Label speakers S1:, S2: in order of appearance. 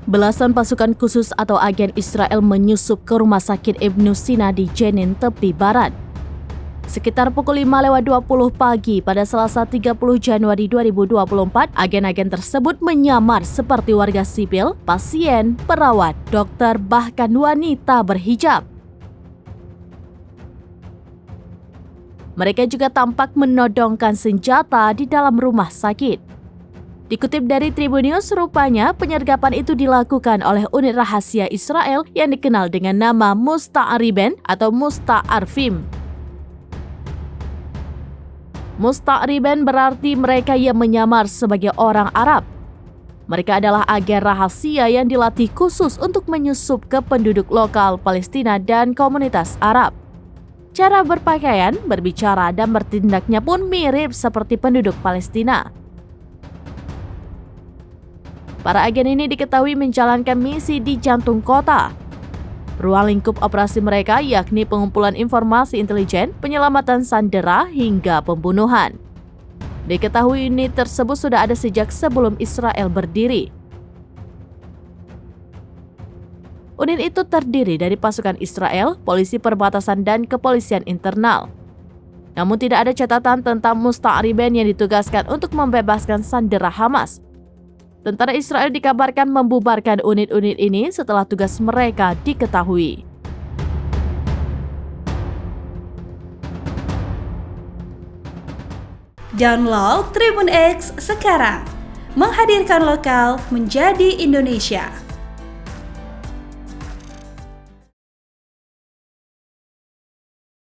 S1: Belasan pasukan khusus atau agen Israel menyusup ke rumah sakit Ibnu Sina di Jenin, tepi barat. Sekitar pukul 5:20 pagi pada Selasa 30 Januari 2024, agen-agen tersebut menyamar seperti warga sipil, pasien, perawat, dokter, bahkan wanita berhijab. Mereka juga tampak menodongkan senjata di dalam rumah sakit. Dikutip dari Tribun News, rupanya penyergapan itu dilakukan oleh unit rahasia Israel yang dikenal dengan nama Musta'riben atau Musta'arfim. Musta'riben berarti mereka yang menyamar sebagai orang Arab. Mereka adalah agen rahasia yang dilatih khusus untuk menyusup ke penduduk lokal Palestina dan komunitas Arab. Cara berpakaian, berbicara, dan bertindaknya pun mirip seperti penduduk Palestina. Para agen ini diketahui menjalankan misi di jantung kota. Ruang lingkup operasi mereka yakni pengumpulan informasi intelijen, penyelamatan sandera, hingga pembunuhan. Diketahui unit tersebut sudah ada sejak sebelum Israel berdiri. Unit itu terdiri dari pasukan Israel, polisi perbatasan, dan kepolisian internal. Namun tidak ada catatan tentang Musta'riben yang ditugaskan untuk membebaskan sandera Hamas. Tentara Israel dikabarkan membubarkan unit-unit ini setelah tugas mereka diketahui.
S2: Download Tribun X sekarang, menghadirkan lokal menjadi Indonesia.